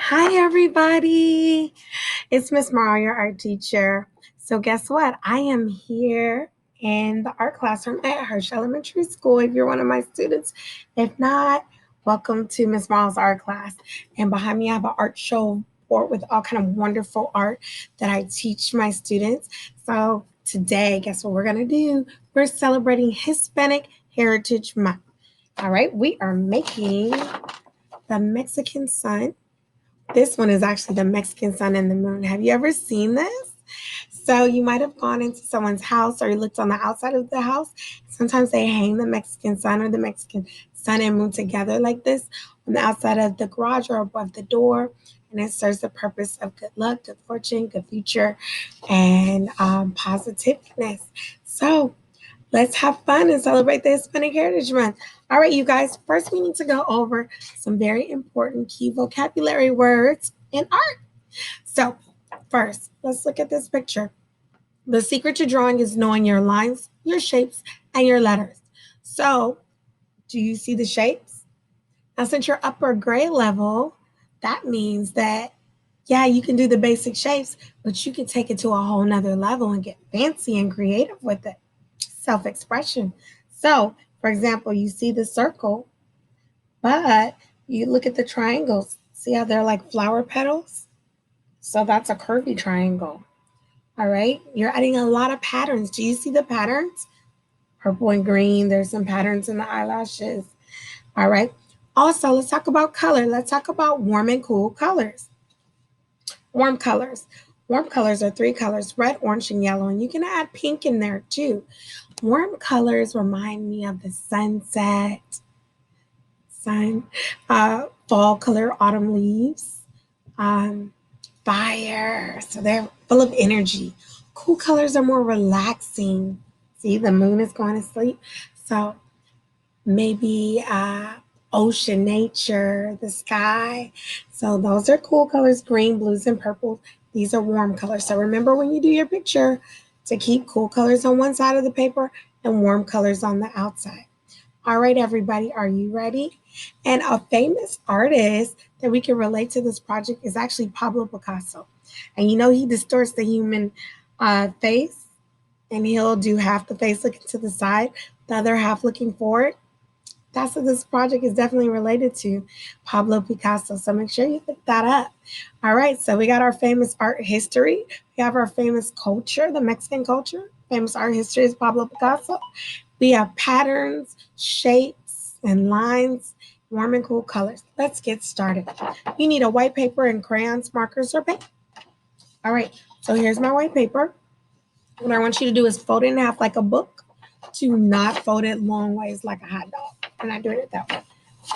Hi, everybody. It's Miss Morrow, your art teacher. So, guess what? I am here in the art classroom at Hirsch Elementary School. If you're one of my students, if not, welcome to Miss Morrow's art class. And behind me, I have an art show board with all kind of wonderful art that I teach my students. So, today, guess what we're going to do? We're celebrating Hispanic Heritage Month. All right, we are making the Mexican sun. This one is actually the Mexican sun and the moon. Have you ever seen this? So you might have gone into someone's house or you looked on the outside of the house. Sometimes they hang the Mexican sun or the Mexican sun and moon together like this on the outside of the garage or above the door. And it serves the purpose of good luck, good fortune, good future, and positiveness. So let's have fun and celebrate the Hispanic Heritage Month. All right, you guys, first we need to go over some very important key vocabulary words in art. So, first, let's look at this picture. The secret to drawing is knowing your lines, your shapes, and your letters. So, do you see the shapes? Now, since you're upper grade level, that means that, yeah, you can do the basic shapes, but you can take it to a whole nother level and get fancy and creative with it. Self-expression. So, for example, you see the circle, but you look at the triangles. See how they're like flower petals? So that's a curvy triangle. All right. You're adding a lot of patterns. Do you see the patterns? Purple and green. There's some patterns in the eyelashes. All right. Also, let's talk about color. Let's talk about warm and cool colors. Warm colors. Warm colors are three colors: red, orange, and yellow. And you can add pink in there too. Warm colors remind me of the sunset, sun, fall color, autumn leaves, um, fire. So they're full of energy. Cool colors are more relaxing. See, the moon is going to sleep. So maybe ocean, nature, the sky. So those are cool colors: green, blues, and purples. These are warm colors. So remember when you do your picture to keep cool colors on one side of the paper and warm colors on the outside. All right, everybody, are you ready? And a famous artist that we can relate to this project is actually Pablo Picasso. And you know, he distorts the human face, and he'll do half the face looking to the side, the other half looking forward. That's what this project is definitely related to, Pablo Picasso. So make sure you look that up. All right, so we got our famous art history. We have our famous culture, the Mexican culture. Famous art history is Pablo Picasso. We have patterns, shapes, and lines, warm and cool colors. Let's get started. You need a white paper and crayons, markers, or paint. All right, so here's my white paper. What I want you to do is fold it in half like a book. Do not fold it long ways like a hot dog. I'm not doing it that way.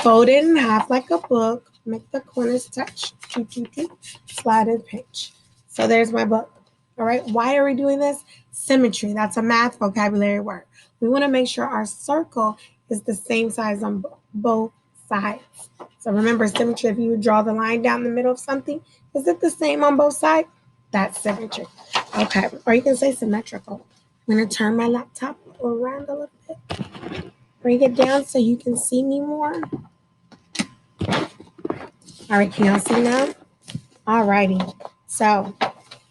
Fold it in half like a book. Make the corners touch. Slide and pinch. So there's my book. All right. Why are we doing this? Symmetry. That's a math vocabulary word. We want to make sure our circle is the same size on both sides. So remember, symmetry, if you draw the line down the middle of something, is it the same on both sides? That's symmetry. Okay. Or you can say symmetrical. I'm going to turn my laptop around a little bit. Bring it down so you can see me more. All right, can y'all see now? All righty. So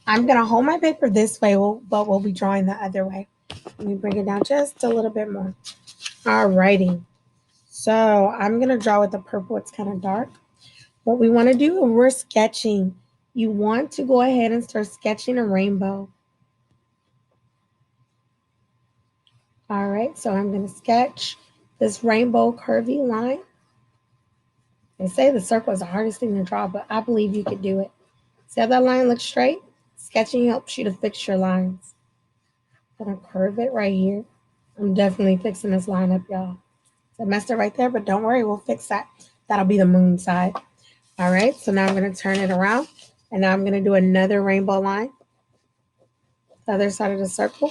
I'm going to hold my paper this way, but we'll be drawing the other way. Let me bring it down just a little bit more. All righty. So I'm going to draw with the purple. It's kind of dark. What we want to do, we're sketching. You want to go ahead and start sketching a rainbow. All right, so I'm going to sketch this rainbow curvy line. They say the circle is the hardest thing to draw, but I believe you could do it. See how that line looks straight? Sketching helps you to fix your lines. I'm going to curve it right here. I'm definitely fixing this line up, y'all. So I messed it right there, but don't worry, we'll fix that. That'll be the moon side. All right, so now I'm going to turn it around, and now I'm going to do another rainbow line, the other side of the circle.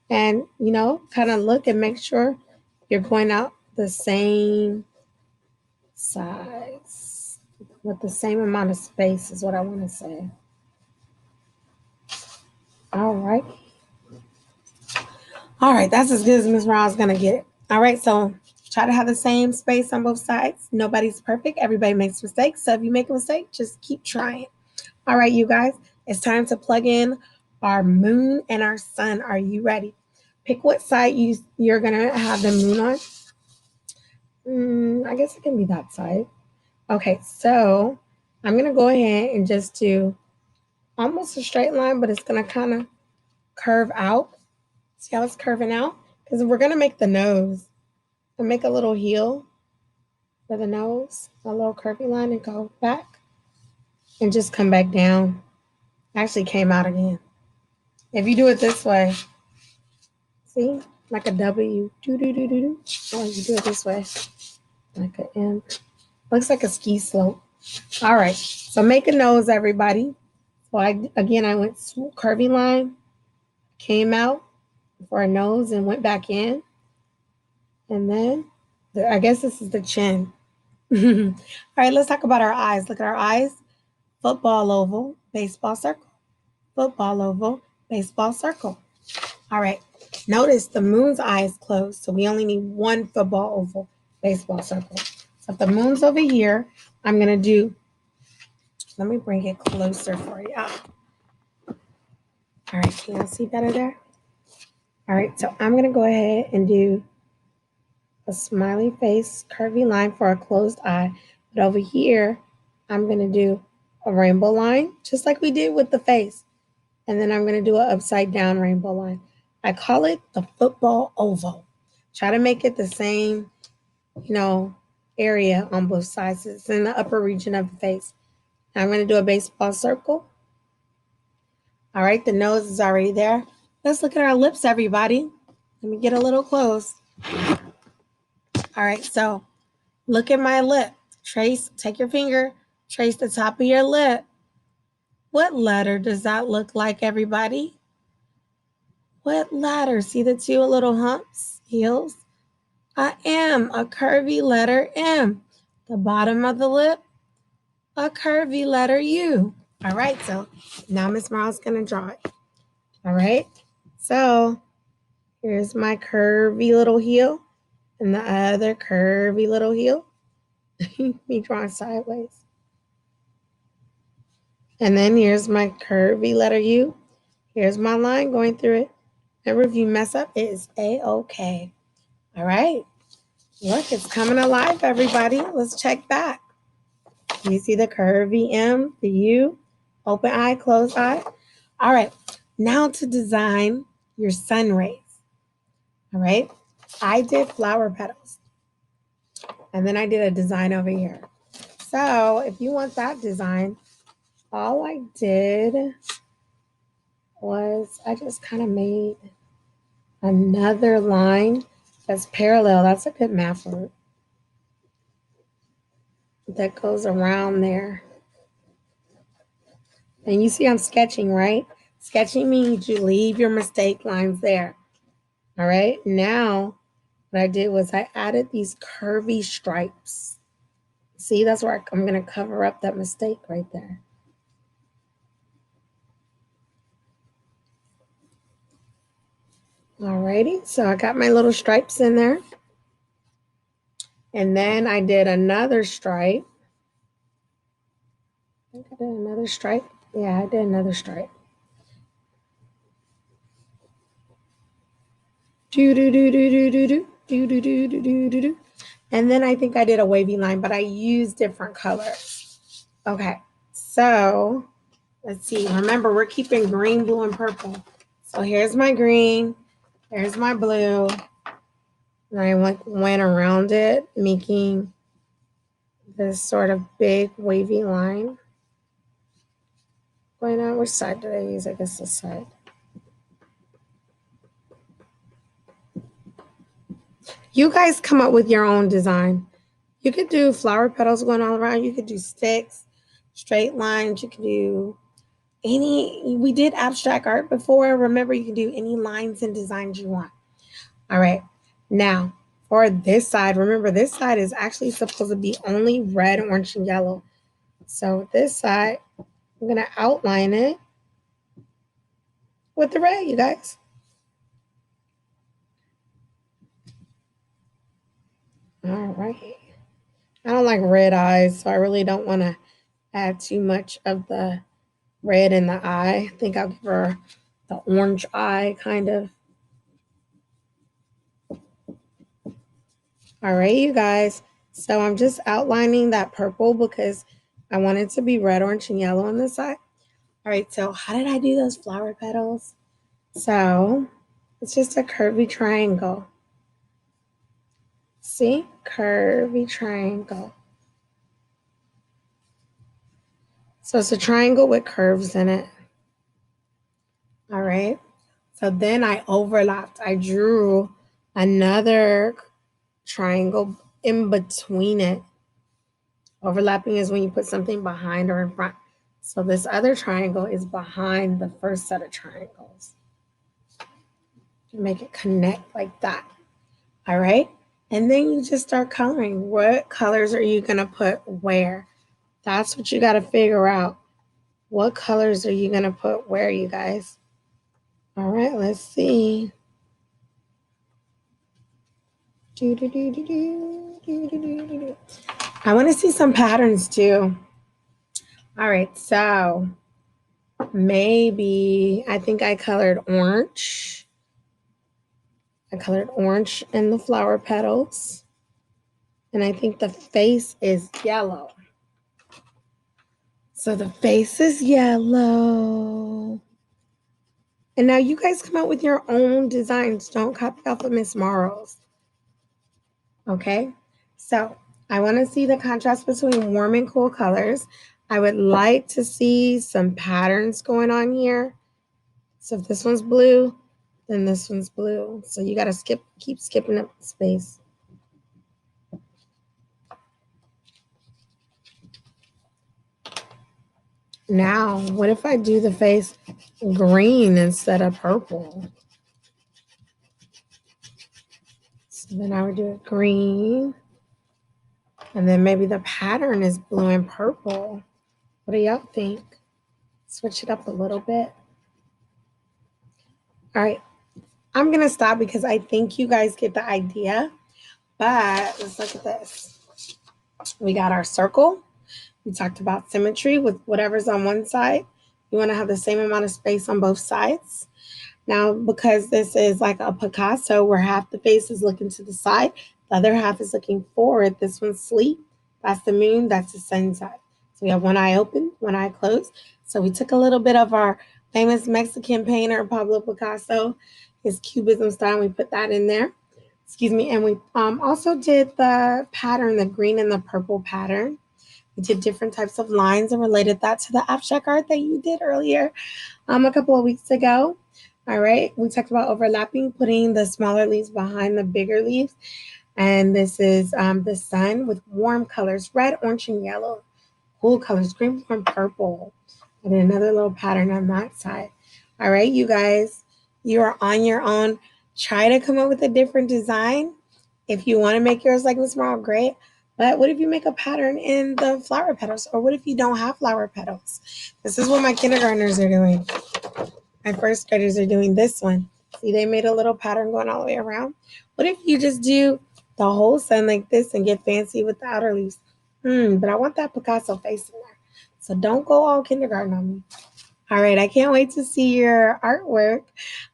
And, you know, kind of look and make sure you're going out the same size with the same amount of space is what I want to say. All right. All right, that's as good as Miss Brown's going to get it. All right, so Try to have the same space on both sides. Nobody's perfect. Everybody makes mistakes. So if you make a mistake, just keep trying. All right, you guys, it's time to plug in our moon and our sun. Are you ready? Pick what side you're going to have the moon on. I guess it can be that side. Okay, so I'm going to go ahead and just do almost a straight line, but it's going to kind of curve out. See how it's curving out? Because we're going to make the nose. And make a little heel for the nose, a little curvy line, and go back and just come back down. Actually came out again. If you do it this way, see, like a W, do. Oh, you do it this way, like an M. Looks like a ski slope. All right, so make a nose, everybody. So I went curvy line, came out for a nose and went back in, and then I guess this is the chin. All right, let's talk about our eyes. Look at our eyes. Football oval, baseball circle. Football oval, baseball circle. All right. Notice the moon's eye is closed, so we only need one football oval, baseball circle. So if the moon's over here, I'm going to do, let me bring it closer for you. All right. Can y'all see better there? All right. So I'm going to go ahead and do a smiley face, curvy line for a closed eye. But over here, I'm going to do a rainbow line, just like we did with the face. And then I'm going to do an upside down rainbow line. I call it the football oval. Try to make it the same, area on both sides. It's in the upper region of the face. Now I'm going to do a baseball circle. All right, the nose is already there. Let's look at our lips, everybody. Let me get a little close. All right, so look at my lip. Take your finger, trace the top of your lip. What letter does that look like, everybody? What letter? See the two little humps, heels? A M, a curvy letter M. The bottom of the lip, a curvy letter U. All right, so now Miss Morrow's going to draw it. All right, so here's my curvy little heel and the other curvy little heel. Me drawing sideways. And then here's my curvy letter U. Here's my line going through it. Remember, if you mess up, it is A-OK. All right. Look, it's coming alive, everybody. Let's check back. You see the curvy M, the U, open eye, closed eye. All right. Now to design your sun rays. All right. I did flower petals. And then I did a design over here. So if you want that design, all I did was I just kind of made another line that's parallel. That's a good math word. That goes around there. And you see I'm sketching, right? Sketching means you leave your mistake lines there. All right. Now what I did was I added these curvy stripes. See, that's where I'm going to cover up that mistake right there. Alrighty, so I got my little stripes in there. And then I did another stripe. I think I did another stripe. Yeah, I did another stripe. Do. And then I think I did a wavy line, but I used different colors. Okay, so let's see. Remember, we're keeping green, blue, and purple. So here's my green. Here's my blue. And I went around it, making this sort of big wavy line. Going on, which side did I use? I guess this side. You guys come up with your own design. You could do flower petals going all around. You could do sticks, straight lines. You could do we did abstract art before. Remember, you can do any lines and designs you want. All right. Now, for this side, remember this side is actually supposed to be only red, orange, and yellow. So this side, I'm going to outline it with the red, you guys. All right. I don't like red eyes, so I really don't want to add too much of the red in the eye. I think I'll give her the orange eye kind of. All right, you guys. So I'm just outlining that purple because I want it to be red, orange, and yellow on this side. All right, so how did I do those flower petals? So it's just a curvy triangle. See? Curvy triangle. So it's a triangle with curves in it. All right. So then I overlapped. I drew another triangle in between it. Overlapping is when you put something behind or in front. So this other triangle is behind the first set of triangles. Make it connect like that. All right. And then you just start coloring. What colors are you going to put where? That's what you got to figure out. What colors are you going to put where, you guys? All right, let's see. I want to see some patterns too. All right, so maybe I think I colored orange. I colored orange in the flower petals. And I think the face is yellow. So the face is yellow. And now you guys come out with your own designs. Don't copy off of Miss Morrow's. Okay? So I want to see the contrast between warm and cool colors. I would like to see some patterns going on here. So if this one's blue, then this one's blue. So you got to keep skipping up space. Now, what if I do the face green instead of purple? So then I would do it green. And then maybe the pattern is blue and purple. What do y'all think? Switch it up a little bit. All right. I'm going to stop because I think you guys get the idea. But let's look at this. We got our circle. We talked about symmetry with whatever's on one side. You want to have the same amount of space on both sides. Now, because this is like a Picasso where half the face is looking to the side, the other half is looking forward. This one's sleep. That's the moon. That's the sun side. So we have one eye open, one eye closed. So we took a little bit of our famous Mexican painter, Pablo Picasso, his cubism style. We put that in there. Excuse me. And we also did the pattern, the green and the purple pattern. We did different types of lines and related that to the abstract art that you did earlier a couple of weeks ago. All right, we talked about overlapping, putting the smaller leaves behind the bigger leaves. And this is the sun with warm colors, red, orange, and yellow. Cool colors, green, blue, and purple. And then another little pattern on that side. All right, you guys, you are on your own. Try to come up with a different design. If you want to make yours like Miss Morrow, great. But what if you make a pattern in the flower petals? Or what if you don't have flower petals? This is what my kindergartners are doing. My first graders are doing this one. See, they made a little pattern going all the way around. What if you just do the whole sun like this and get fancy with the outer leaves? But I want that Picasso face in there. So don't go all kindergarten on me. All right, I can't wait to see your artwork.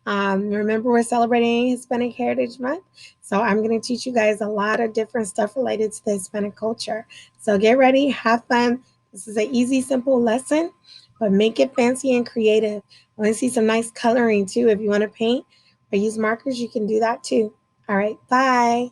Remember, we're celebrating Hispanic Heritage Month. So I'm going to teach you guys a lot of different stuff related to the Hispanic culture. So get ready, have fun. This is an easy, simple lesson, but make it fancy and creative. I want to see some nice coloring too. If you want to paint or use markers, you can do that too. All right, bye.